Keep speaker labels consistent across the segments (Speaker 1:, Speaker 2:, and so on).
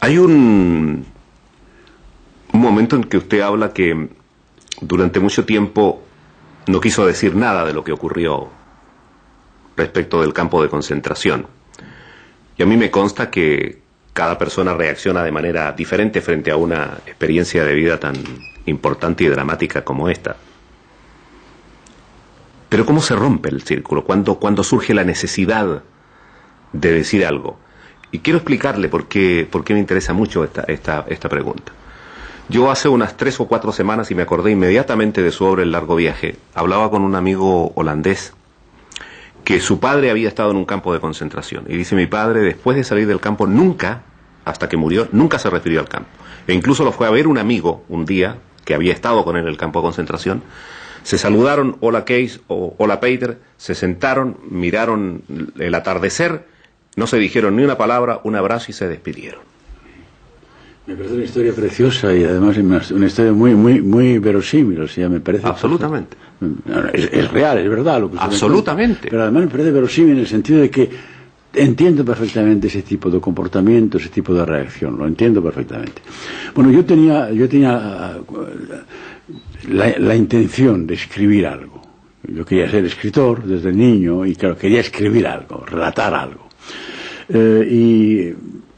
Speaker 1: Hay un momento en que usted habla que durante mucho tiempo no quiso decir nada de lo que ocurrió respecto del campo de concentración. Y a mí me consta que cada persona reacciona de manera diferente frente a una experiencia de vida tan importante y dramática como esta. Pero ¿cómo se rompe el círculo? ¿Cuándo surge la necesidad de decir algo? Y quiero explicarle por qué me interesa mucho esta pregunta. Yo hace unas 3 o 4 semanas, y me acordé inmediatamente de su obra El largo viaje, hablaba con un amigo holandés que su padre había estado en un campo de concentración. Y dice, mi padre, después de salir del campo, nunca, hasta que murió, nunca se refirió al campo. E incluso lo fue a ver un amigo un día, que había estado con él en el campo de concentración. Se saludaron, hola Kees o hola Peter, se sentaron, miraron el atardecer, no se dijeron ni una palabra, un abrazo y se despidieron.
Speaker 2: Me parece una historia preciosa y además una historia muy verosímil, o sea, me parece...
Speaker 1: Absolutamente.
Speaker 2: Es real, es verdad lo que usted
Speaker 1: absolutamente.
Speaker 2: Cuenta, pero además me parece verosímil en el sentido de que entiendo perfectamente ese tipo de comportamiento, ese tipo de reacción, lo entiendo perfectamente. Bueno, yo tenía la intención de escribir algo. Yo quería ser escritor desde niño y claro, quería escribir algo, relatar algo. Y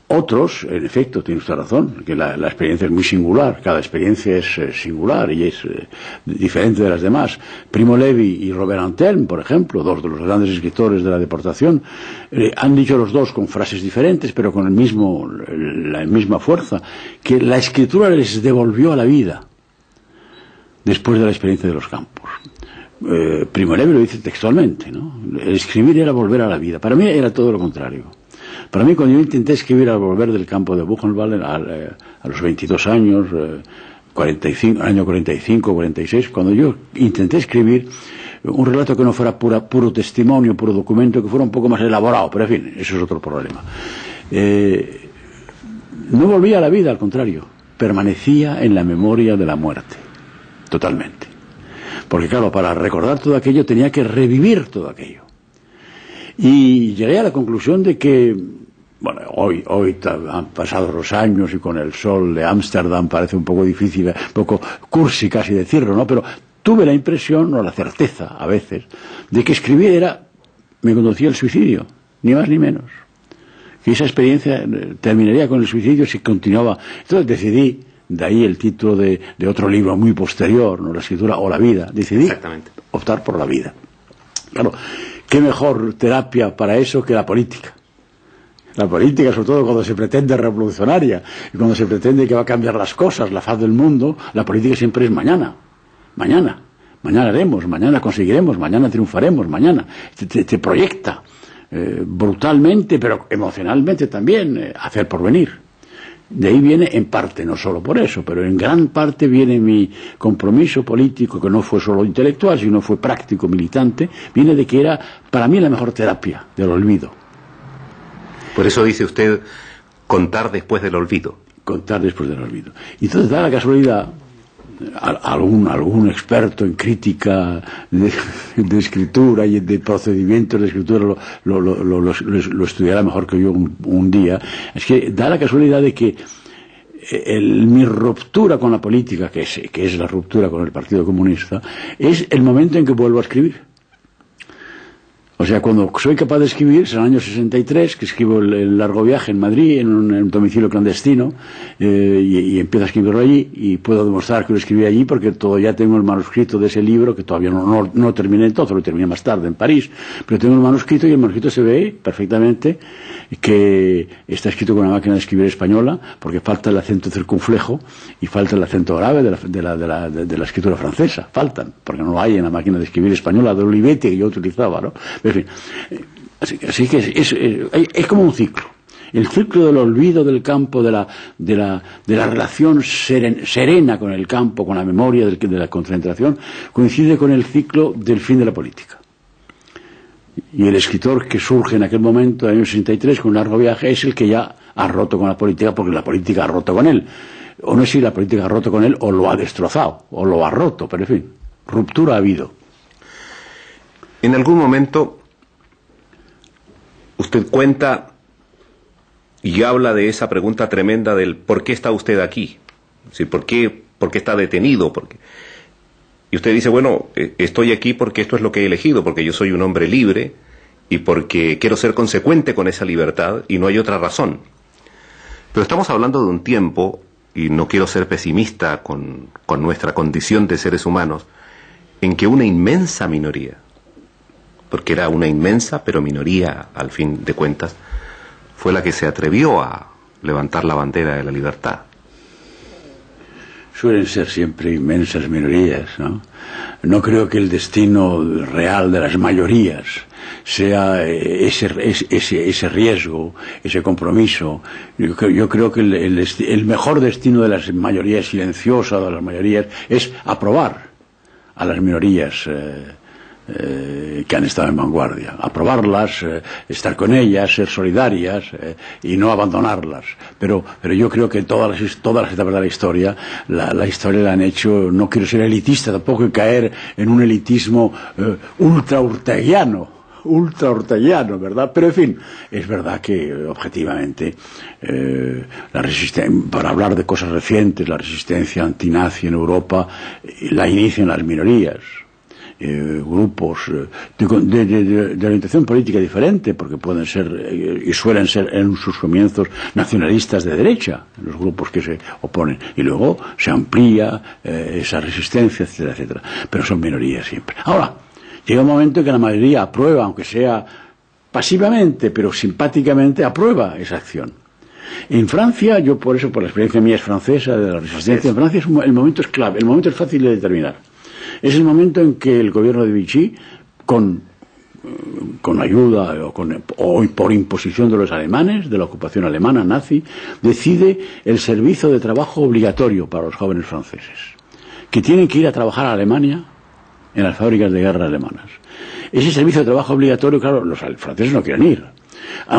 Speaker 2: otros, en efecto, tiene usted razón, que la experiencia es muy singular, cada experiencia es singular y es diferente de las demás. Primo Levi y Robert Antelme, por ejemplo, dos de los grandes escritores de la deportación, han dicho los dos con frases diferentes, pero con la misma fuerza, que la escritura les devolvió a la vida después de la experiencia de los campos. Primo Levi lo dice textualmente, ¿no? El escribir era volver a la vida. Para mí era todo lo contrario. Para mí, cuando yo intenté escribir al volver del campo de Buchenwald a los 22 años, 45, año 45, 46, cuando yo intenté escribir un relato que no fuera puro testimonio, puro documento, que fuera un poco más elaborado, pero en fin, eso es otro problema. No volvía a la vida, al contrario, permanecía en la memoria de la muerte, totalmente. Porque claro, para recordar todo aquello tenía que revivir todo aquello. Y llegué a la conclusión de que, bueno, hoy han pasado los años y con el sol de Ámsterdam parece un poco difícil, un poco cursi casi decirlo, ¿no? Pero tuve la impresión, o la certeza a veces, de que escribir me conducía al suicidio, ni más ni menos. Que esa experiencia terminaría con el suicidio si continuaba. Entonces decidí, de ahí el título de otro libro muy posterior, ¿no? La escritura o la vida, decidí optar por la vida. Claro, ¿qué mejor terapia para eso que la política? La política, sobre todo cuando se pretende revolucionaria y cuando se pretende que va a cambiar las cosas, la faz del mundo, la política siempre es mañana. Mañana haremos, mañana conseguiremos, mañana triunfaremos, mañana. Te proyecta brutalmente, pero emocionalmente también, hacer porvenir. De ahí viene, en parte, no solo por eso, pero en gran parte viene mi compromiso político, que no fue solo intelectual, sino fue práctico, militante, viene de que era, para mí, la mejor terapia del olvido.
Speaker 1: Por eso dice usted, contar después del olvido. Contar después del olvido.
Speaker 2: Y entonces da la casualidad, algún experto en crítica de escritura y de procedimientos de escritura lo estudiará mejor que yo un día. Es que da la casualidad de que mi ruptura con la política, que es la ruptura con el Partido Comunista, es el momento en que vuelvo a escribir. O sea, cuando soy capaz de escribir, es el año 63, que escribo el largo viaje en Madrid, en un domicilio clandestino, y empiezo a escribirlo allí, y puedo demostrar que lo escribí allí, porque ya tengo el manuscrito de ese libro, que todavía no terminé todo, lo terminé más tarde en París, pero tengo el manuscrito, y el manuscrito se ve perfectamente que está escrito con una máquina de escribir española, porque falta el acento circunflejo, y falta el acento grave de la escritura francesa, faltan, porque no lo hay en la máquina de escribir española de Olivetti que yo utilizaba, ¿no? En fin, así que es como un ciclo. El ciclo del olvido del campo, de la relación serena con el campo, con la memoria de la concentración, coincide con el ciclo del fin de la política. Y el escritor que surge en aquel momento, en el año 63, con un largo viaje, es el que ya ha roto con la política, porque la política ha roto con él. O no es si la política ha roto con él, o lo ha destrozado, o lo ha roto, pero en fin, ruptura ha habido.
Speaker 1: En algún momento usted cuenta y habla de esa pregunta tremenda del ¿por qué está usted aquí? Es decir, por qué está detenido? Y usted dice, bueno, estoy aquí porque esto es lo que he elegido, porque yo soy un hombre libre y porque quiero ser consecuente con esa libertad y no hay otra razón. Pero estamos hablando de un tiempo, y no quiero ser pesimista con nuestra condición de seres humanos, en que una inmensa minoría, porque era una inmensa pero minoría al fin de cuentas, fue la que se atrevió a levantar la bandera de la libertad.
Speaker 2: Suelen ser siempre inmensas minorías, ¿no? No creo que el destino real de las mayorías sea ese riesgo, ese compromiso. Yo creo que el mejor destino de las mayorías silenciosas, de las mayorías, es aprobar a las minorías que han estado en vanguardia, aprobarlas, estar con ellas, ser solidarias y no abandonarlas. Pero yo creo que todas las etapas de la historia la han hecho, no quiero ser elitista tampoco y caer en un elitismo ultra orteguiano, ¿verdad? Pero en fin, es verdad que objetivamente la resistencia, para hablar de cosas recientes, la resistencia antinazi en Europa la inician las minorías. Grupos de orientación política diferente, porque pueden ser y suelen ser en sus comienzos nacionalistas de derecha, los grupos que se oponen, y luego se amplía esa resistencia, etcétera, etcétera, pero son minorías siempre. Ahora, llega un momento en que la mayoría aprueba, aunque sea pasivamente, pero simpáticamente aprueba esa acción. En Francia, yo por eso, por la experiencia mía es francesa, de la resistencia en Francia, el momento es clave, el momento es fácil de determinar. Es el momento en que el gobierno de Vichy, con ayuda o por imposición de los alemanes, de la ocupación alemana nazi, decide el servicio de trabajo obligatorio para los jóvenes franceses, que tienen que ir a trabajar a Alemania en las fábricas de guerra alemanas. Ese servicio de trabajo obligatorio, claro, los franceses no quieren ir.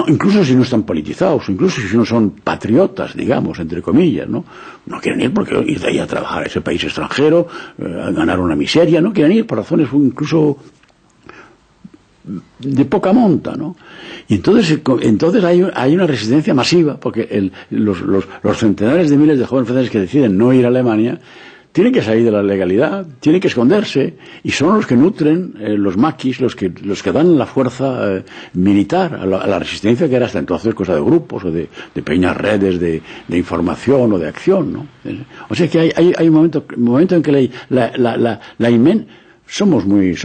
Speaker 2: Incluso si no están politizados, incluso si no son patriotas, digamos, entre comillas, ¿no? No quieren ir porque ir de ahí a trabajar a ese país extranjero, a ganar una miseria, no quieren ir por razones incluso de poca monta, ¿no? Y entonces hay una resistencia masiva, porque los centenares de miles de jóvenes franceses que deciden no ir a Alemania tienen que salir de la legalidad, tienen que esconderse, y son los que nutren los maquis, los que dan la fuerza militar a la resistencia, que era hasta entonces cosa de grupos o de pequeñas redes de información o de acción, ¿no? O sea que hay un momento en que somos muy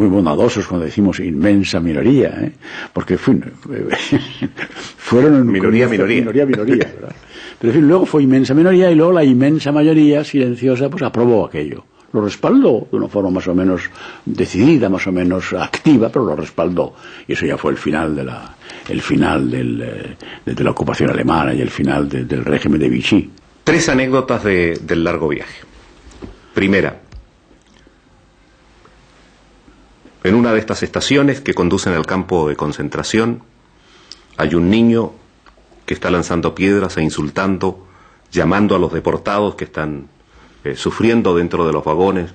Speaker 2: bondadosos cuando decimos inmensa minoría, porque fueron
Speaker 1: minoría,
Speaker 2: ¿verdad? Pero en fin, luego fue inmensa minoría y luego la inmensa mayoría silenciosa pues aprobó aquello. Lo respaldó de una forma más o menos decidida, más o menos activa, pero lo respaldó. Y eso ya fue el final de la ocupación alemana y el final del régimen de Vichy.
Speaker 1: 3 anécdotas del largo viaje. Primera, en una de estas estaciones que conducen al campo de concentración, hay un niño que está lanzando piedras e insultando, llamando a los deportados que están sufriendo dentro de los vagones,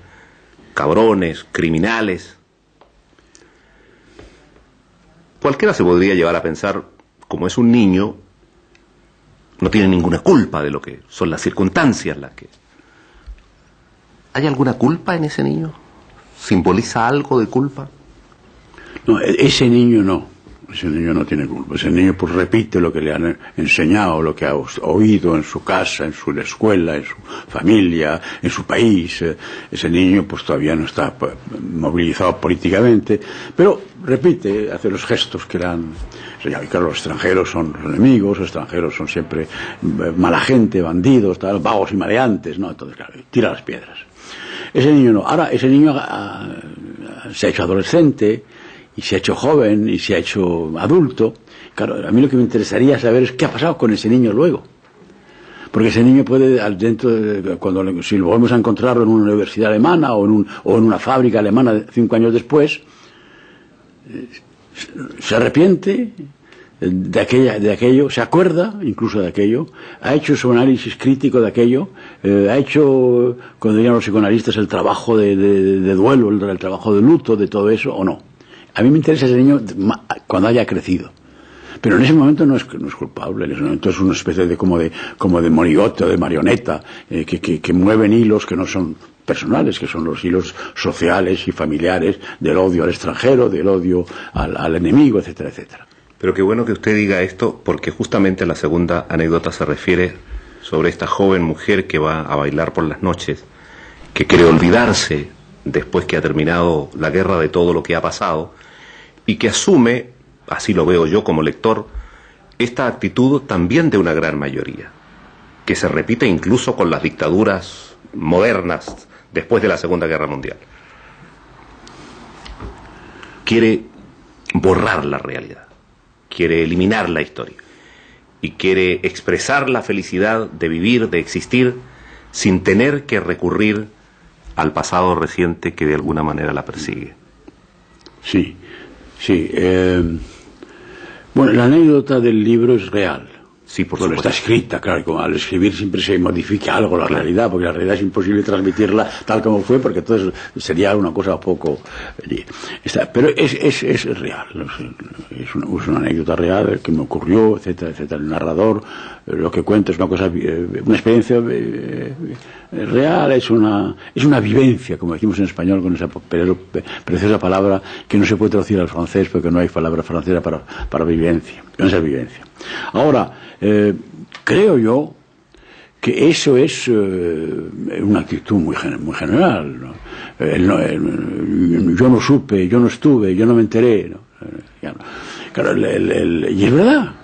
Speaker 1: cabrones, criminales. Cualquiera se podría llevar a pensar, como es un niño, no tiene ninguna culpa de lo que son las circunstancias las que... ¿Hay alguna culpa en ese niño? ¿Simboliza algo de culpa?
Speaker 2: No, ese niño no. Ese niño no tiene culpa. Ese niño pues repite lo que le han enseñado, lo que ha oído en su casa, en su escuela, en su familia, en su país. Ese niño pues todavía no está movilizado políticamente, pero repite, hace los gestos que le han enseñado. Y claro, los extranjeros son los enemigos, los extranjeros son siempre mala gente, bandidos, vagos y maleantes, ¿no? Entonces, claro, tira las piedras. Ese niño no. Ahora, ese niño se ha hecho adolescente, y se ha hecho joven, y se ha hecho adulto. Claro, a mí lo que me interesaría saber es qué ha pasado con ese niño luego. Porque ese niño puede, si lo volvemos a encontrarlo en una universidad alemana o en una fábrica alemana 5 años después, se arrepiente de aquello, se acuerda incluso de aquello, ha hecho su análisis crítico de aquello, ha hecho, cuando dirían los psicoanalistas, el trabajo de duelo, el trabajo de luto, de todo eso, o no. A mí me interesa ese niño cuando haya crecido. Pero en ese momento no es culpable, en ese momento es una especie de como de monigote o de marioneta que mueven hilos que no son personales, que son los hilos sociales y familiares del odio al extranjero, del odio al enemigo, etcétera, etcétera.
Speaker 1: Pero qué bueno que usted diga esto, porque justamente la segunda anécdota se refiere sobre esta joven mujer que va a bailar por las noches, que quiere olvidarse después que ha terminado la guerra de todo lo que ha pasado, y que asume, así lo veo yo como lector, esta actitud también de una gran mayoría, que se repite incluso con las dictaduras modernas después de la Segunda Guerra Mundial. Quiere borrar la realidad, quiere eliminar la historia y quiere expresar la felicidad de vivir, de existir, sin tener que recurrir al pasado reciente que de alguna manera la persigue.
Speaker 2: Sí, sí. Bueno, la anécdota del libro es real.
Speaker 1: Sí, por
Speaker 2: supuesto. Está escrita, claro, como al escribir siempre se modifica algo la realidad, porque la realidad es imposible transmitirla tal como fue, porque entonces sería una cosa poco... Pero es real, es una anécdota real que me ocurrió, etcétera, etcétera. El narrador lo que cuenta es una cosa, una experiencia real, es una vivencia, como decimos en español, con esa preciosa palabra que no se puede traducir al francés, porque no hay palabra francesa para vivencia, esa vivencia. Ahora, creo yo que eso es una actitud muy general, ¿no? Yo no supe, yo no estuve, yo no me enteré, ¿no? Claro, y es verdad,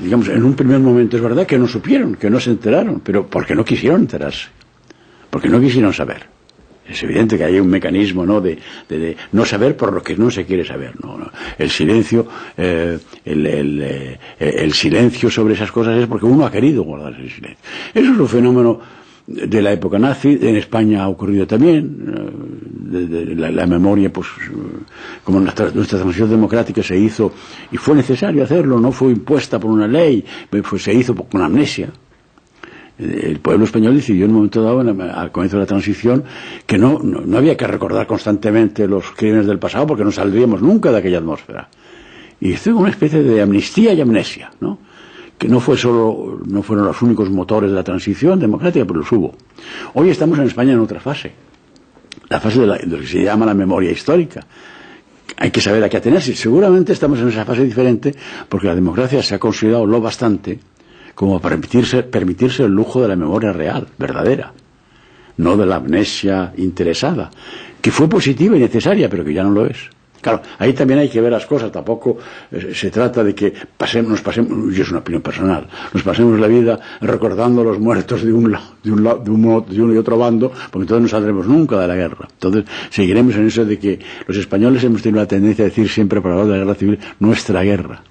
Speaker 2: digamos, en un primer momento es verdad que no supieron, que no se enteraron, pero porque no quisieron enterarse, porque no quisieron saber. Es evidente que hay un mecanismo, ¿no?, de no saber por lo que no se quiere saber, ¿no? El silencio, el silencio sobre esas cosas es porque uno ha querido guardar ese silencio. Eso es un fenómeno de la época nazi, en España ha ocurrido también, la memoria, pues, como nuestra transición democrática se hizo, y fue necesario hacerlo, no fue impuesta por una ley, pues se hizo con amnesia. El pueblo español decidió en un momento dado, al comienzo de la transición, que no había que recordar constantemente los crímenes del pasado porque no saldríamos nunca de aquella atmósfera. Y esto es una especie de amnistía y amnesia, ¿no? Que no fueron los únicos motores de la transición democrática, pero los hubo. Hoy estamos en España en otra fase, la fase de lo que se llama la memoria histórica. Hay que saber a qué atenerse. Seguramente estamos en esa fase diferente porque la democracia se ha consolidado lo bastante como para permitirse el lujo de la memoria real, verdadera, no de la amnesia interesada, que fue positiva y necesaria, pero que ya no lo es. Claro, ahí también hay que ver las cosas, tampoco se trata de que nos pasemos, y es una opinión personal, nos pasemos la vida recordando a los muertos de uno y otro bando, porque entonces no saldremos nunca de la guerra. Entonces seguiremos en eso de que los españoles hemos tenido la tendencia a decir siempre, para hablar de la guerra civil, nuestra guerra,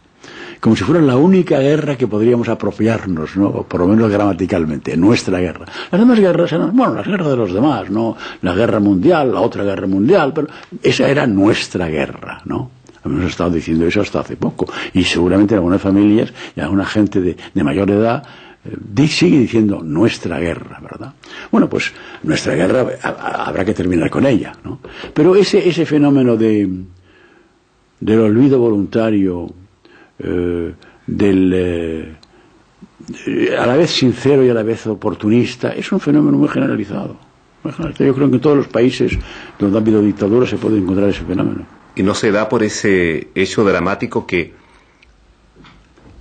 Speaker 2: como si fuera la única guerra que podríamos apropiarnos, ¿no? Por lo menos gramaticalmente, nuestra guerra. Las demás guerras eran, bueno, las guerras de los demás, ¿no? La guerra mundial, la otra guerra mundial, pero esa era nuestra guerra, ¿no? Hemos estado diciendo eso hasta hace poco, y seguramente en algunas familias y alguna gente de mayor edad sigue diciendo nuestra guerra, ¿verdad? Bueno, pues nuestra guerra habrá que terminar con ella, ¿no? Pero ese fenómeno del olvido voluntario, a la vez sincero y a la vez oportunista, es un fenómeno muy generalizado. Yo creo que en todos los países donde ha habido dictadura se puede encontrar ese fenómeno.
Speaker 1: Y no se da por ese hecho dramático que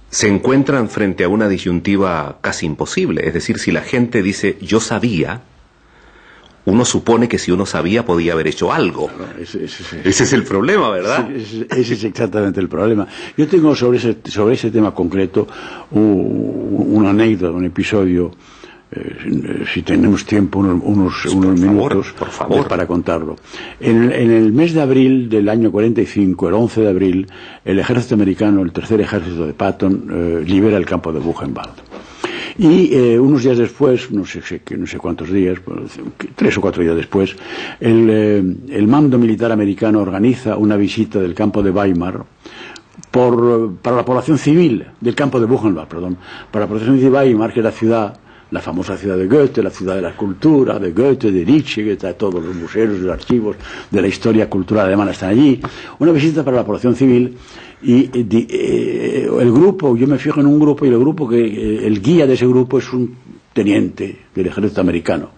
Speaker 1: se encuentran frente a una disyuntiva casi imposible. Es decir, si la gente dice yo sabía, uno supone que si uno sabía podía haber hecho algo. Ese es el problema, ¿verdad?
Speaker 2: Ese es exactamente el problema. Yo tengo sobre ese tema concreto una anécdota, un episodio, si tenemos tiempo, unos minutos
Speaker 1: por favor,
Speaker 2: para contarlo. En el mes de abril del año 45, el 11 de abril, el ejército americano, el tercer ejército de Patton, libera el campo de Buchenwald. Y unos días después, no sé cuántos días, 3 o 4 días después, el mando militar americano organiza una visita del campo de Weimar para la población civil, del campo de Buchenwald, perdón, para la población de Weimar, que es la la famosa ciudad de Goethe, la ciudad de la cultura, de Goethe, de Nietzsche, que está todos los museos, los archivos de la historia cultural alemana están allí. Una visita para la población civil y el grupo, yo me fijo en un grupo y el grupo el guía de ese grupo es un teniente del ejército americano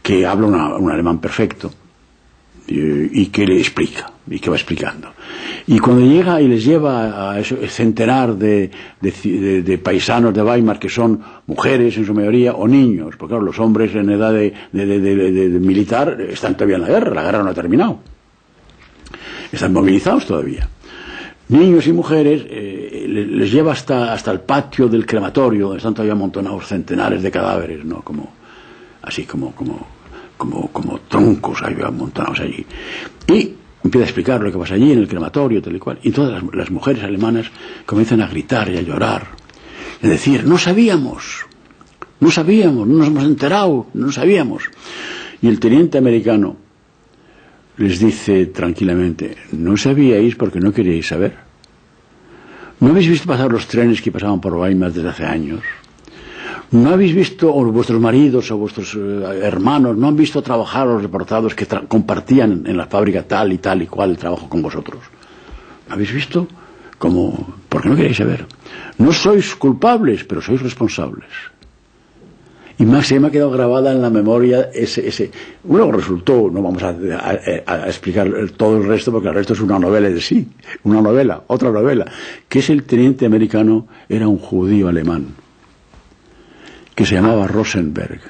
Speaker 2: que habla un alemán perfecto y que le explica y que va explicando. Y cuando llega y les lleva a ese centenar de paisanos de Weimar, que son mujeres en su mayoría o niños, porque claro, los hombres en edad de militar están todavía en la guerra no ha terminado, están movilizados todavía. Niños y mujeres les lleva hasta el patio del crematorio, donde están todavía amontonados centenares de cadáveres, ¿no? Como troncos ahí amontonados allí. Y empieza a explicar lo que pasa allí en el crematorio, tal y cual. Y todas las mujeres alemanas comienzan a gritar y a llorar. Es decir, no sabíamos, no nos hemos enterado, no sabíamos. Y el teniente americano les dice tranquilamente, no sabíais porque no queríais saber. ¿No habéis visto pasar los trenes que pasaban por Weimar desde hace años? ¿No habéis visto, o vuestros maridos o vuestros hermanos, no han visto trabajar a los deportados que compartían en la fábrica tal y cual el trabajo con vosotros? ¿No habéis visto? ¿Por qué no queréis saber? No sois culpables, pero sois responsables. Y se me ha quedado grabada en la memoria luego resultó, no vamos a explicar todo el resto porque el resto es una novela de sí, otra novela, que es el teniente americano, era un judío alemán que se llamaba Rosenberg.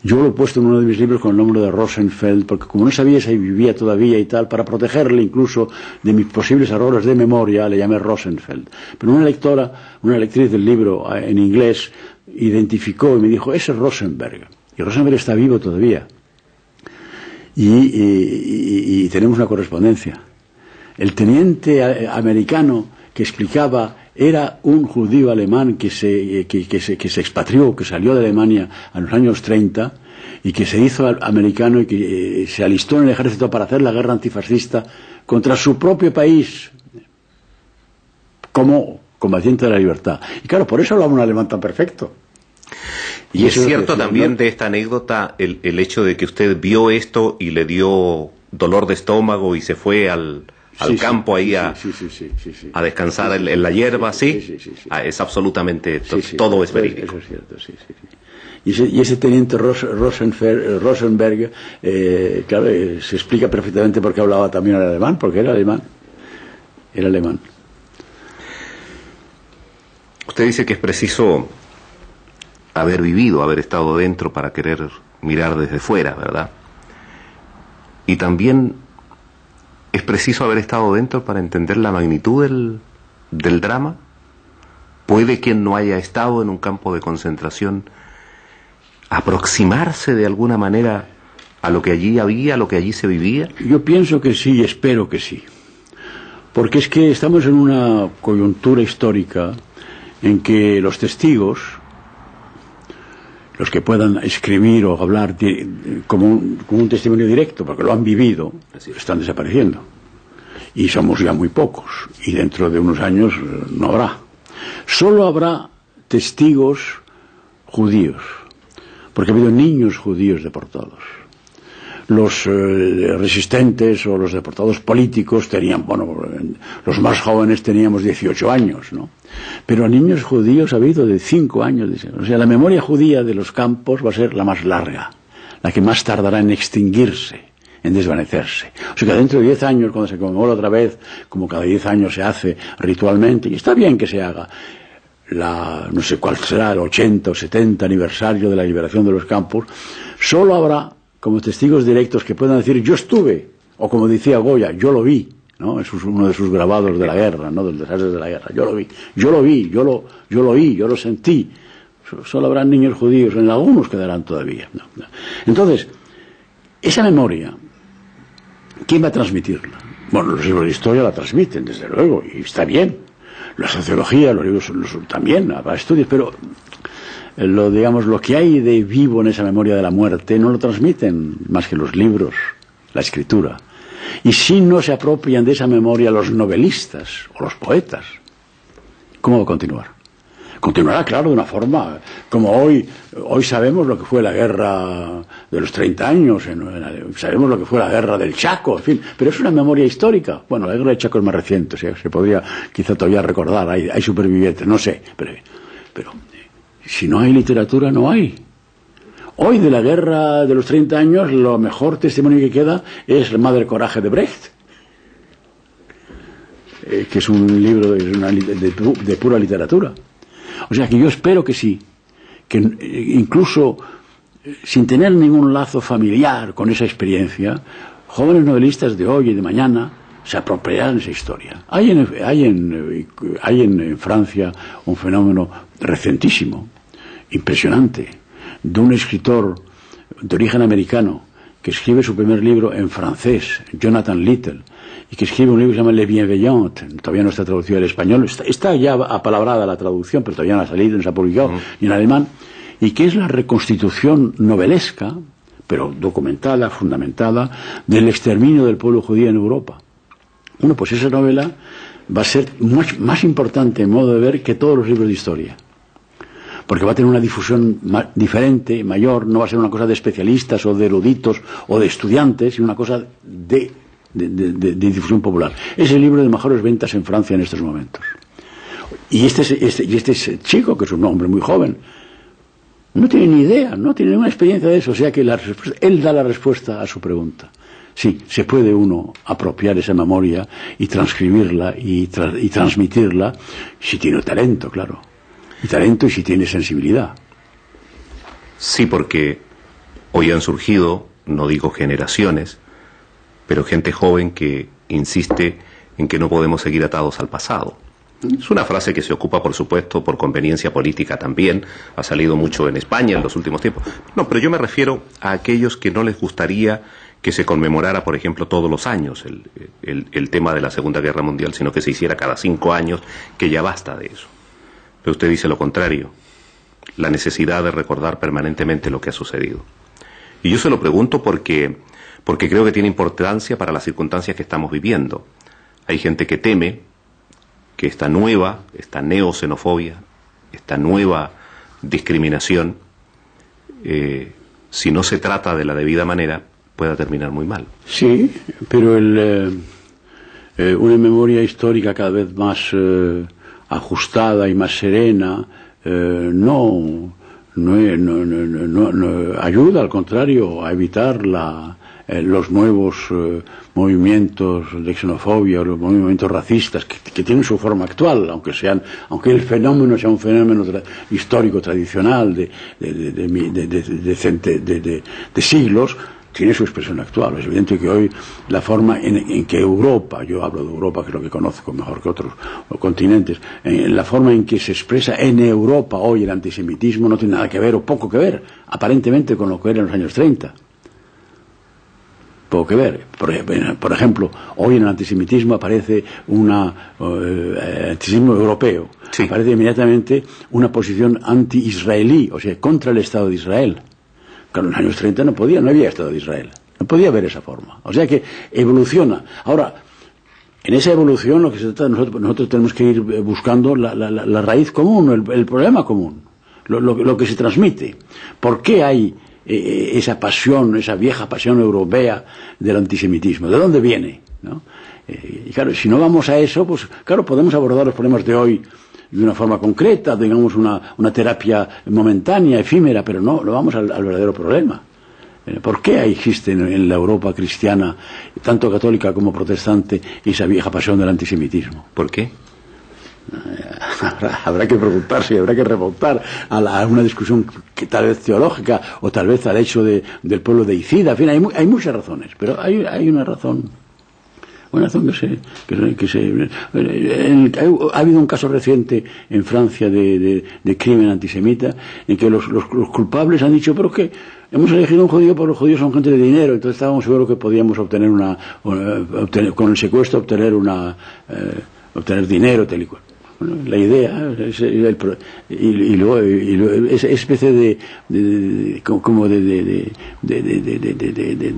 Speaker 2: Yo lo he puesto en uno de mis libros con el nombre de Rosenfeld, porque como no sabía si vivía todavía y tal, para protegerle incluso de mis posibles errores de memoria, le llamé Rosenfeld. Pero una lectriz del libro en inglés, identificó y me dijo, ese es Rosenberg. Y Rosenberg está vivo todavía. Y tenemos una correspondencia. El teniente americano que explicaba era un judío alemán que se expatrió, que salió de Alemania a los años 30 y que se hizo americano y que se alistó en el ejército para hacer la guerra antifascista contra su propio país como combatiente de la libertad. Y claro, por eso hablaba un alemán tan perfecto.
Speaker 1: Y es cierto también de esta anécdota el hecho de que usted vio esto y le dio dolor de estómago y se fue al campo ahí a descansar en la hierba, ¿sí? Es absolutamente, todo es verídico.
Speaker 2: Eso es cierto, sí. Y ese teniente Rosenberg, claro, se explica perfectamente por qué hablaba también el alemán, porque era alemán.
Speaker 1: Usted dice que es preciso haber vivido, haber estado dentro para querer mirar desde fuera, ¿verdad? Y también es preciso haber estado dentro para entender la magnitud del drama. ¿Puede quien no haya estado en un campo de concentración aproximarse de alguna manera a lo que allí había, a lo que allí se vivía?
Speaker 2: Yo pienso que sí, espero que sí. Porque es que estamos en una coyuntura histórica en que los testigos, los que puedan escribir o hablar como un testimonio directo, porque lo han vivido, están desapareciendo. Y somos ya muy pocos. Y dentro de unos años no habrá. Solo habrá testigos judíos, porque ha habido niños judíos deportados. Los resistentes o los deportados políticos tenían, los más jóvenes teníamos 18 años, ¿no? Pero a niños judíos ha habido de 5 años. O sea, la memoria judía de los campos va a ser la más larga, la que más tardará en extinguirse, en desvanecerse. O sea que dentro de 10 años, cuando se conmemora otra vez, como cada 10 años se hace ritualmente, y está bien que se haga, no sé cuál será, el 80 o 70 aniversario de la liberación de los campos, solo habrá como testigos directos que puedan decir yo estuve, o como decía Goya, yo lo vi, ¿no? Es uno de sus grabados de la guerra, ¿no? Del desastre de la guerra. Yo lo vi, yo lo oí, yo lo sentí. Solo habrán niños judíos, en algunos quedarán todavía, ¿no? Entonces, esa memoria, ¿quién va a transmitirla? Bueno, los libros de historia la transmiten, desde luego, y está bien. La sociología, los libros también, habrá estudios, pero lo que hay de vivo en esa memoria de la muerte no lo transmiten más que los libros, la escritura. Y si no se apropian de esa memoria los novelistas o los poetas, ¿cómo va a continuar? continuará, claro, de una forma como hoy sabemos lo que fue la guerra de los 30 años, sabemos lo que fue la guerra del Chaco, en fin, pero es una memoria histórica. Bueno, la guerra del Chaco es más reciente, o sea, se podría quizá todavía recordar, hay supervivientes, no sé, pero si no hay literatura, no hay. Hoy de la guerra de los 30 años, lo mejor testimonio que queda es La Madre Coraje de Brecht, que es un libro de pura literatura. O sea que yo espero que sí, que incluso sin tener ningún lazo familiar con esa experiencia, jóvenes novelistas de hoy y de mañana se apropiarán de esa historia. Hay en Francia un fenómeno recentísimo, impresionante, de un escritor de origen americano que escribe su primer libro en francés, Jonathan Little, y que escribe un libro que se llama Le Bienveillant, todavía no está traducido al español, está ya apalabrada la traducción, pero todavía no ha salido, no se ha publicado, ni en alemán, y que es la reconstitución novelesca, pero documentada, fundamentada, del exterminio del pueblo judío en Europa. Bueno, pues esa novela va a ser más importante, en modo de ver, que todos los libros de historia. Porque va a tener una difusión diferente, mayor, no va a ser una cosa de especialistas o de eruditos o de estudiantes, sino una cosa de difusión popular. Es el libro de mejores ventas en Francia en estos momentos. Y este chico, que es un hombre muy joven, no tiene ni idea, no tiene ninguna experiencia de eso, o sea que él da la respuesta a su pregunta. Sí, se puede uno apropiar esa memoria y transcribirla y transmitirla si tiene talento, claro. Y talento y si tiene sensibilidad.
Speaker 1: Sí, porque hoy han surgido, no digo generaciones, pero gente joven que insiste en que no podemos seguir atados al pasado. Es una frase que se ocupa, por supuesto, por conveniencia política también, ha salido mucho en España en los últimos tiempos. No, pero yo me refiero a aquellos que no les gustaría que se conmemorara, por ejemplo, todos los años el tema de la Segunda Guerra Mundial, sino que se hiciera cada 5 años, que ya basta de eso. Pero usted dice lo contrario, la necesidad de recordar permanentemente lo que ha sucedido. Y yo se lo pregunto porque creo que tiene importancia para las circunstancias que estamos viviendo. Hay gente que teme que esta neoxenofobia, esta nueva discriminación, si no se trata de la debida manera, pueda terminar muy mal.
Speaker 2: Sí, pero una memoria histórica cada vez más ajustada y más serena no ayuda, al contrario, a evitar los nuevos movimientos de xenofobia, los movimientos racistas que tienen su forma actual, aunque el fenómeno sea un fenómeno histórico tradicional de siglos, tiene su expresión actual. Es evidente que hoy la forma en que Europa, yo hablo de Europa, que es lo que conozco mejor que otros continentes, la forma en que se expresa en Europa hoy el antisemitismo no tiene nada que ver, o poco que ver, aparentemente, con lo que era en los años 30. Poco que ver. Por ejemplo, hoy en el antisemitismo aparece antisemitismo europeo. Sí. Aparece inmediatamente una posición anti-israelí, o sea, contra el Estado de Israel. Claro, en los años 30 no había Estado de Israel. No podía haber esa forma. O sea que evoluciona. Ahora, en esa evolución lo que se trata, nosotros tenemos que ir buscando la raíz común, el problema común, lo que se transmite. ¿Por qué hay esa pasión, esa vieja pasión europea del antisemitismo? ¿De dónde viene? ¿No? Y claro, si no vamos a eso, pues claro, podemos abordar los problemas de hoy de una forma concreta, digamos una terapia momentánea, efímera, pero no vamos al verdadero problema. ¿Por qué existe en la Europa cristiana, tanto católica como protestante, esa vieja pasión del antisemitismo?
Speaker 1: ¿Por qué?
Speaker 2: Habrá que preguntarse, habrá que remontar a una discusión que tal vez teológica, o tal vez al hecho del pueblo de Icida. En fin, hay muchas razones, pero hay una razón. Una razón ha habido un caso reciente en Francia de crimen antisemita en que los culpables han dicho, pero que hemos elegido un judío porque los judíos son gente de dinero, entonces estábamos seguros que podíamos obtener con el secuestro obtener dinero, tal y cual. Bueno, la idea y luego esa especie de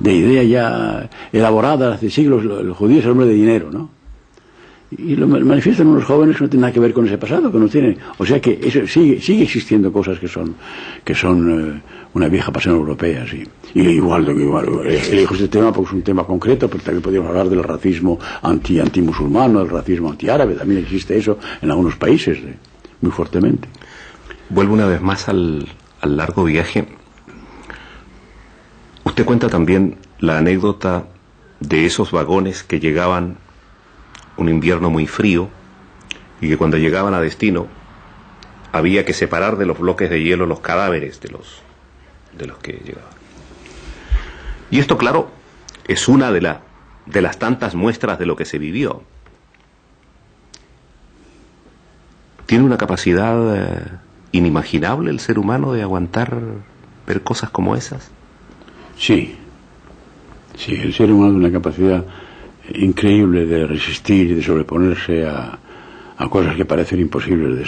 Speaker 2: idea ya elaborada hace siglos, el judío es el hombre de dinero, ¿no? y lo manifiestan unos jóvenes que no tienen nada que ver con ese pasado, que no tienen, o sea que eso sigue existiendo cosas que son una vieja pasión europea, sí. Y igual elijo este tema porque es un tema concreto, pero también podríamos hablar del racismo antimusulmano, del racismo antiárabe, también existe eso en algunos países, muy fuertemente.
Speaker 1: Vuelvo una vez más al largo viaje. Usted cuenta también la anécdota de esos vagones que llegaban un invierno muy frío y que cuando llegaban a destino había que separar de los bloques de hielo los cadáveres de los que llegaban. Y esto, claro, es una de las tantas muestras de lo que se vivió. ¿Tiene una capacidad inimaginable el ser humano de aguantar ver cosas como esas? Sí,
Speaker 2: el ser humano tiene una capacidad increíble de resistir y de sobreponerse a cosas que parecen imposibles de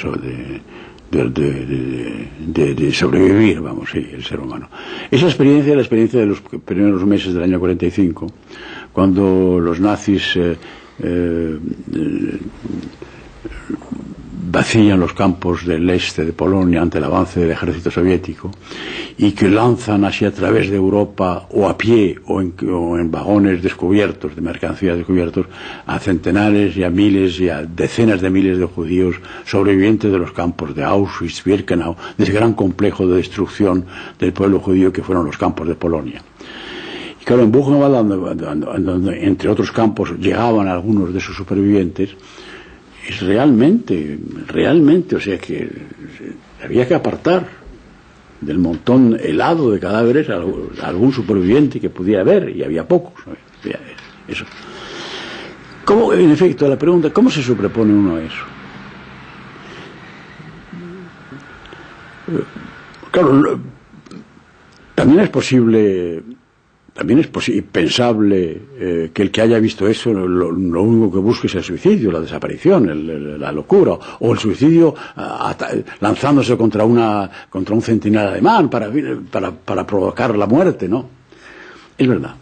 Speaker 2: sobrevivir, vamos, sí, el ser humano. Esa experiencia, la experiencia de los primeros meses del año 45, cuando los nazis vacían los campos del este de Polonia ante el avance del ejército soviético y que lanzan así a través de Europa o a pie o en vagones descubiertos, de mercancías descubiertos, a centenares y a miles y a decenas de miles de judíos sobrevivientes de los campos de Auschwitz, Birkenau, de ese gran complejo de destrucción del pueblo judío que fueron los campos de Polonia. Y claro, en Buchenwald, donde entre otros campos llegaban algunos de esos supervivientes, es realmente, o sea que había que apartar del montón helado de cadáveres a algún superviviente que pudiera haber, y había pocos, ¿no? Eso. ¿Cómo, en efecto, la pregunta, ¿cómo se sobrepone uno a eso? Claro, también es pensable que el que haya visto eso lo único que busque es el suicidio, la desaparición, la locura, o el suicidio lanzándose contra un centinela alemán para provocar la muerte, ¿no? Es verdad.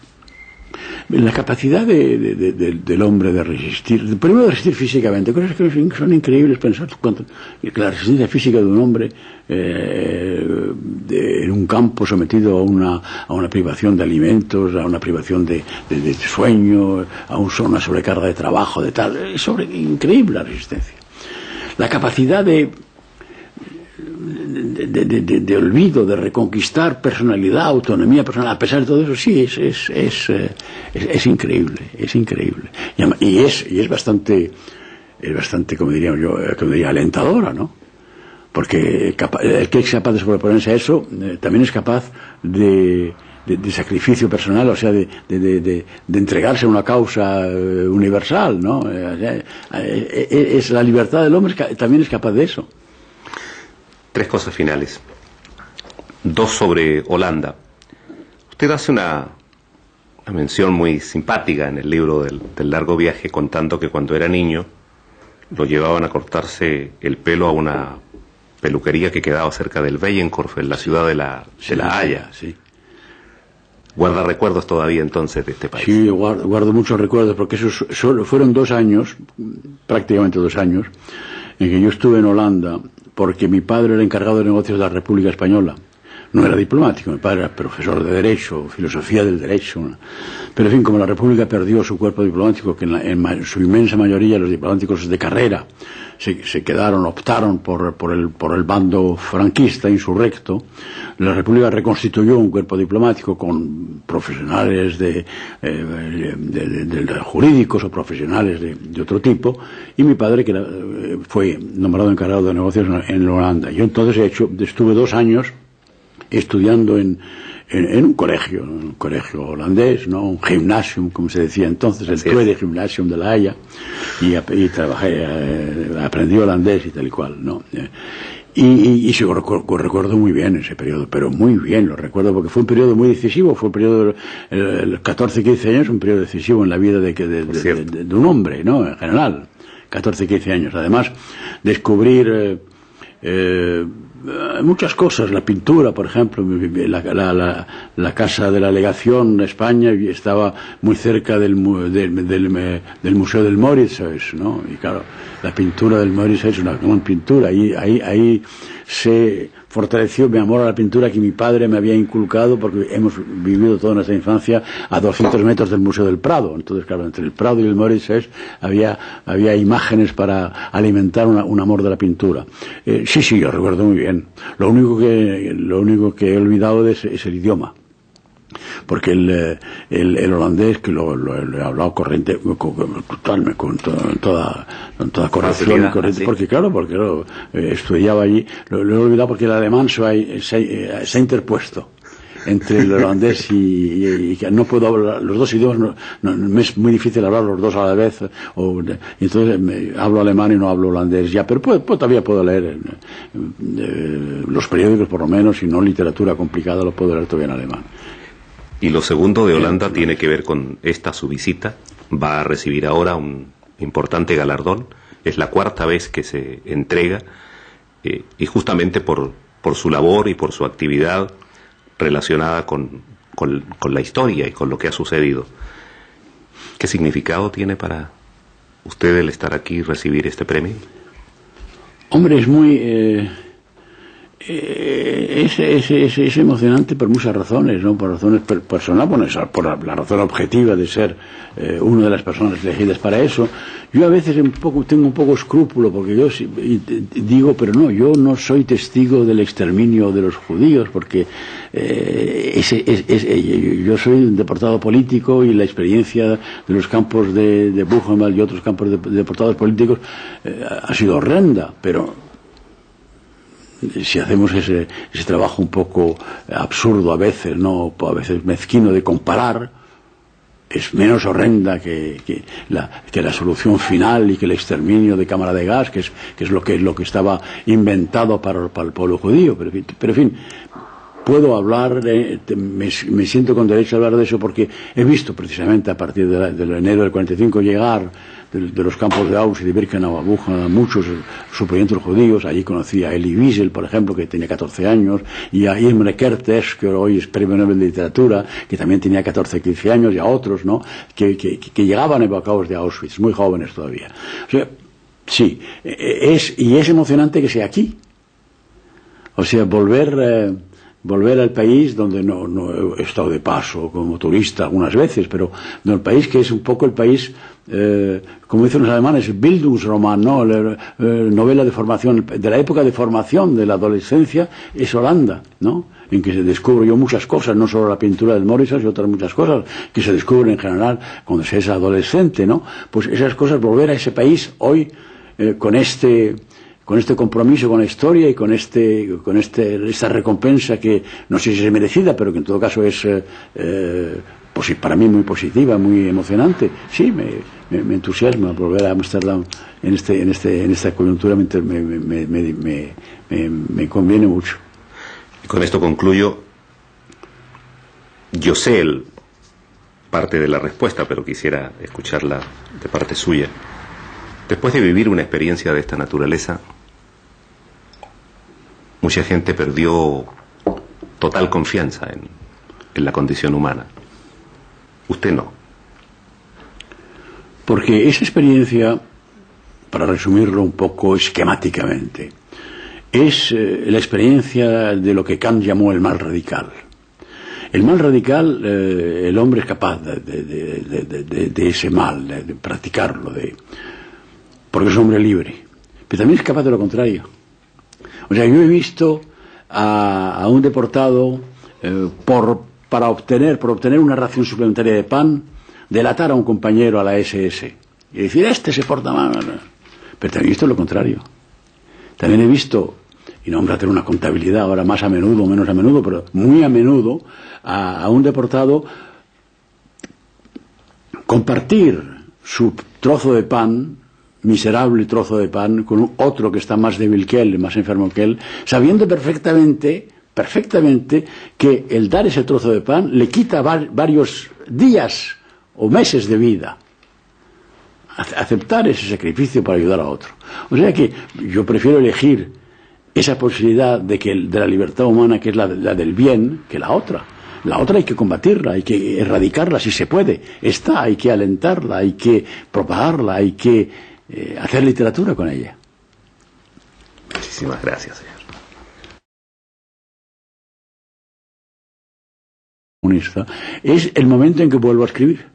Speaker 2: La capacidad del hombre de resistir, primero de resistir físicamente, cosas que son increíbles pensar cuánto, la resistencia física de un hombre en un campo sometido a una privación de alimentos, a una privación de sueño, a una sobrecarga de trabajo, de tal, es increíble la resistencia. La capacidad de olvido, de reconquistar personalidad, autonomía personal, a pesar de todo eso, sí, es increíble, y es bastante, como diría, alentadora, ¿no? Porque el que es capaz de sobreponerse a eso también es capaz de sacrificio personal, o sea, de entregarse a una causa universal, ¿no? Es la libertad del hombre, también es capaz de eso.
Speaker 1: 3 cosas finales. 2 sobre Holanda. Usted hace una mención muy simpática en el libro del largo viaje, contando que cuando era niño lo llevaban a cortarse el pelo a una peluquería que quedaba cerca del Bijenkorf, en la ciudad de la Haya.
Speaker 2: Sí.
Speaker 1: ¿Guarda recuerdos todavía entonces de este país?
Speaker 2: Sí, guardo muchos recuerdos, porque esos fueron 2 años, prácticamente 2 años, en que yo estuve en Holanda, porque mi padre era encargado de negocios de la República Española. No era diplomático, mi padre era profesor de Derecho, filosofía del Derecho. Pero en fin, como la República perdió su cuerpo diplomático, que en su inmensa mayoría los diplomáticos de carrera optaron por el bando franquista, insurrecto, la República reconstituyó un cuerpo diplomático con profesionales de jurídicos o profesionales de otro tipo, y mi padre que fue nombrado encargado de negocios en Holanda. Yo entonces estuve 2 años estudiando en un colegio holandés, ¿no? Un gymnasium, como se decía entonces, el Tweede Gymnasium de La Haya, y trabajé, aprendí holandés y tal y cual, ¿no? Y sí, recuerdo muy bien ese periodo, pero muy bien lo recuerdo, porque fue un periodo muy decisivo, fue un periodo, 14-15 años, un periodo decisivo en la vida de un hombre, ¿no? En general, 14-15 años. Además, descubrir muchas cosas, la pintura, por ejemplo, la casa de la legación de España estaba muy cerca del Museo del Mauritshuis, ¿no? Y claro, la pintura del Mauritshuis es una gran pintura, ahí se fortaleció mi amor a la pintura que mi padre me había inculcado, porque hemos vivido toda nuestra infancia a 200 metros del Museo del Prado. Entonces, claro, entre el Prado y el Mauritshuis había imágenes para alimentar un amor de la pintura. Sí, yo recuerdo muy bien. Lo único que he olvidado es el idioma. Porque el holandés, que lo he hablado corriente, con toda corrección y corriente,
Speaker 1: sí.
Speaker 2: porque estudiaba allí, lo he olvidado porque el alemán se ha interpuesto entre el holandés y que no puedo hablar los dos idiomas, me es muy difícil hablar los dos a la vez, entonces hablo alemán y no hablo holandés ya, pero todavía puedo leer los periódicos por lo menos, y no literatura complicada, lo puedo leer todavía en alemán.
Speaker 1: Y lo segundo de Holanda tiene que ver con su visita. Va a recibir ahora un importante galardón. Es la 4ª vez que se entrega, y justamente por su labor y por su actividad relacionada con la historia y con lo que ha sucedido. ¿Qué significado tiene para usted el estar aquí y recibir este premio?
Speaker 2: Hombre, es muy... Es emocionante por muchas razones, ¿no? Por razones personales, por la razón objetiva de ser una de las personas elegidas para eso. Yo a veces tengo un poco escrúpulo, porque yo digo, pero no, yo no soy testigo del exterminio de los judíos, porque yo soy un deportado político, y la experiencia de los campos de Buchenwald y otros campos de deportados políticos ha sido horrenda, pero si hacemos ese trabajo un poco absurdo a veces, no, a veces mezquino, de comparar, es menos horrenda que la solución final y que el exterminio de cámara de gas, que es lo que estaba inventado para el pueblo judío. Pero en fin, puedo hablar, me siento con derecho a hablar de eso, porque he visto precisamente a partir de enero del 45 llegar de los campos de Auschwitz y de Birkenau a Buchenwald muchos supervivientes judíos. Allí conocí a Elie Wiesel, por ejemplo, que tenía 14 años, y a Imre Kertész, que hoy es premio Nobel de Literatura, que también tenía 14, 15 años, y a otros, ¿no?, que llegaban evacuados de Auschwitz, muy jóvenes todavía. O sea, sí, es emocionante que sea aquí. O sea, volver al país donde no he estado de paso como turista algunas veces, pero no, el país que es un poco el país, como dicen los alemanes, Bildungsroman, ¿no? Novela de formación, de la época de formación de la adolescencia, es Holanda, ¿no?, en que se descubro yo muchas cosas, no solo la pintura del Mauritshuis y otras muchas cosas que se descubren en general cuando se es adolescente, ¿no? Pues esas cosas, volver a ese país hoy, con este compromiso con la historia y con esta recompensa, que no sé si es merecida, pero que en todo caso es para mí muy positiva, muy emocionante. Sí, me entusiasma volver a Ámsterdam en esta coyuntura, me conviene mucho.
Speaker 1: Y con esto concluyo. Yo sé parte de la respuesta, pero quisiera escucharla de parte suya. Después de vivir una experiencia de esta naturaleza, mucha gente perdió total confianza en la condición humana. Usted no.
Speaker 2: Porque esa experiencia, para resumirlo un poco esquemáticamente, es la experiencia de lo que Kant llamó el mal radical. El mal radical, el hombre es capaz de ese mal, de practicarlo, porque es un hombre libre, pero también es capaz de lo contrario. O sea, yo he visto a un deportado para obtener una ración suplementaria de pan, delatar a un compañero, a la SS, y decir, este se porta mal. Pero también he visto lo contrario. También he visto, y no vamos a hacer una contabilidad ahora más a menudo o menos a menudo, pero muy a menudo, a un deportado compartir su trozo de pan, miserable trozo de pan, con otro que está más débil que él, más enfermo que él, sabiendo perfectamente que el dar ese trozo de pan le quita varios días o meses de vida. Aceptar ese sacrificio para ayudar a otro. O sea que yo prefiero elegir esa posibilidad de la libertad humana, que es la del bien, que la otra. La otra hay que combatirla, hay que erradicarla si se puede. Hay que alentarla, hay que propagarla, hay que hacer literatura con ella.
Speaker 1: Muchísimas gracias, señor.
Speaker 2: Es el momento en que vuelvo a escribir.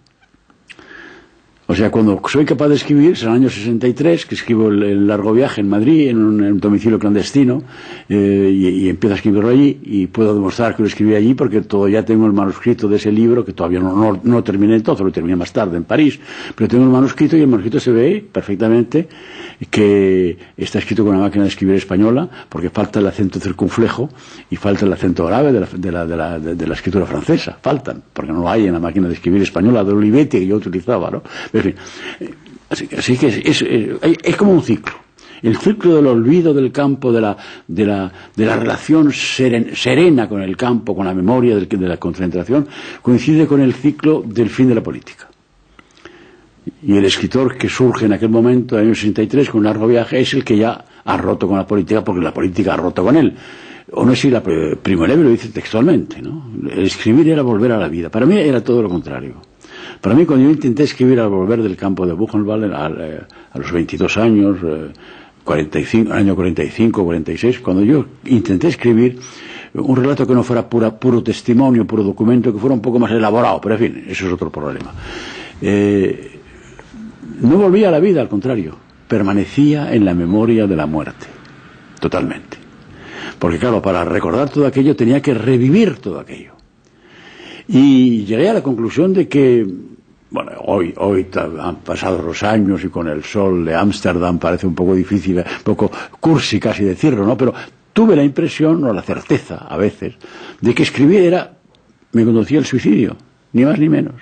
Speaker 2: O sea, cuando soy capaz de escribir, es el año 63, que escribo el largo viaje en Madrid, en un domicilio clandestino, y empiezo a escribirlo allí, y puedo demostrar que lo escribí allí porque todavía tengo el manuscrito de ese libro, que todavía no terminé todo, lo terminé más tarde en París, pero tengo el manuscrito, y el manuscrito se ve perfectamente que está escrito con una máquina de escribir española, porque falta el acento circunflejo y falta el acento grave de la escritura francesa, faltan, porque no lo hay en la máquina de escribir española de Olivetti que yo utilizaba, ¿no? En fin, así que es como un ciclo. El ciclo del olvido del campo, de la relación serena con el campo, con la memoria de la concentración, coincide con el ciclo del fin de la política. Y el escritor que surge en aquel momento, en el año 63, con un largo viaje, es el que ya ha roto con la política, porque la política ha roto con él. O no sé si Primo Levi lo dice textualmente, ¿no? El escribir era volver a la vida. Para mí era todo lo contrario. Para mí, cuando yo intenté escribir al volver del campo de Buchenwald a los 22 años, 45, año 45, 46, cuando yo intenté escribir un relato que no fuera puro testimonio, puro documento, que fuera un poco más elaborado, pero en fin, eso es otro problema. No volvía a la vida, al contrario, permanecía en la memoria de la muerte, totalmente. Porque claro, para recordar todo aquello tenía que revivir todo aquello. Y llegué a la conclusión de que, bueno, hoy han pasado los años y con el sol de Ámsterdam parece un poco difícil, un poco cursi casi decirlo, ¿no? Pero tuve la impresión, o la certeza a veces, de que escribir me conducía al suicidio, ni más ni menos.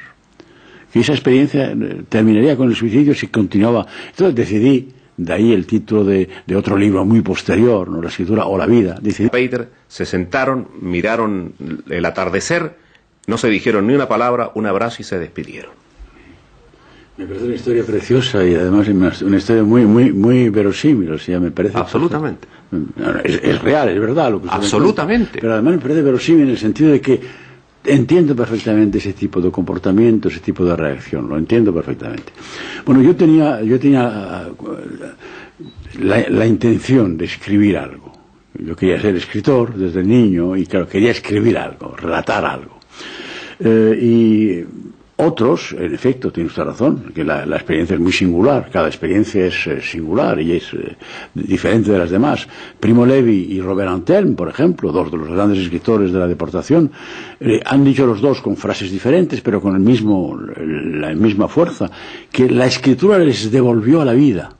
Speaker 2: Que esa experiencia terminaría con el suicidio si continuaba. Entonces decidí, de ahí el título de otro libro muy posterior, ¿no? La escritura o la vida.
Speaker 1: Pater se sentaron, miraron el atardecer, no se dijeron ni una palabra, un abrazo y se despidieron.
Speaker 2: Me parece una historia preciosa y además una historia muy verosímil, o sea, me parece...
Speaker 1: Absolutamente.
Speaker 2: Es real, es verdad lo que usted
Speaker 1: absolutamente.
Speaker 2: Pero además me parece verosímil en el sentido de que entiendo perfectamente ese tipo de comportamiento, ese tipo de reacción, lo entiendo perfectamente. Bueno, yo tenía la intención de escribir algo. Yo quería ser escritor desde niño y claro, quería escribir algo, relatar algo. Y otros, en efecto, tiene usted razón, que la experiencia es muy singular, cada experiencia es singular y es diferente de las demás. Primo Levi y Robert Antelme, por ejemplo, dos de los grandes escritores de la deportación, han dicho los dos con frases diferentes, pero con la misma fuerza, que la escritura les devolvió a la vida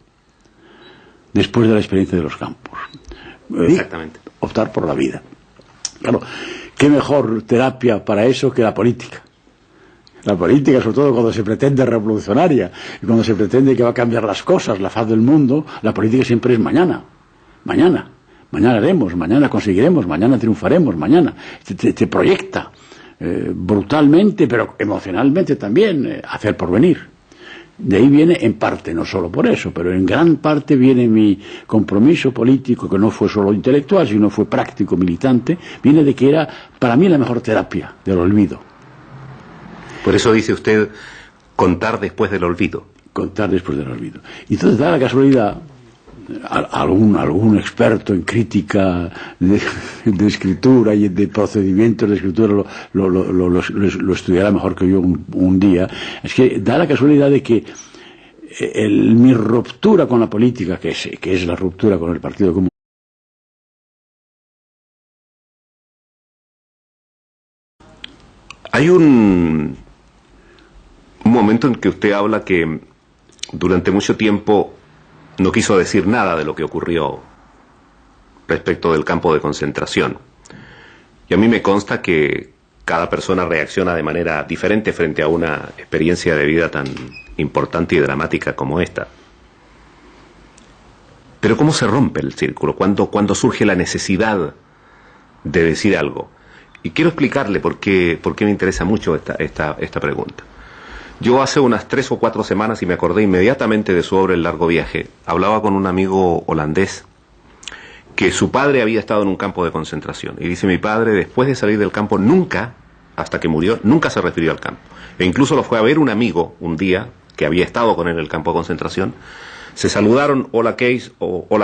Speaker 2: después de la experiencia de los campos.
Speaker 1: Exactamente.
Speaker 2: Optar por la vida. Claro, qué mejor terapia para eso que la política. La política, sobre todo cuando se pretende revolucionaria y cuando se pretende que va a cambiar las cosas, la faz del mundo, la política siempre es mañana. Mañana haremos, mañana conseguiremos, mañana triunfaremos, mañana. Te proyecta brutalmente, pero emocionalmente también, hacer porvenir. De ahí viene, en parte, no solo por eso, pero en gran parte viene mi compromiso político, que no fue solo intelectual, sino fue práctico, militante, viene de que era, para mí, la mejor terapia del olvido.
Speaker 1: Por eso dice usted, contar después del olvido.
Speaker 2: Contar después del olvido. Y entonces da la casualidad, algún experto en crítica de escritura y de procedimientos de escritura lo estudiará mejor que yo un día, es que da la casualidad de que mi ruptura con la política, que es la ruptura con el Partido Comunista,
Speaker 1: hay un momento en que usted habla que durante mucho tiempo no quiso decir nada de lo que ocurrió respecto del campo de concentración. Y a mí me consta que cada persona reacciona de manera diferente frente a una experiencia de vida tan importante y dramática como esta. Pero ¿cómo se rompe el círculo? ¿Cuándo surge la necesidad de decir algo? Y quiero explicarle por qué me interesa mucho esta pregunta. Yo hace unas 3 o 4 semanas, y me acordé inmediatamente de su obra El largo viaje, hablaba con un amigo holandés que su padre había estado en un campo de concentración. Y dice, mi padre, después de salir del campo, nunca, hasta que murió, nunca se refirió al campo. E incluso lo fue a ver un amigo un día, que había estado con él en el campo de concentración. Se saludaron, hola Case, o hola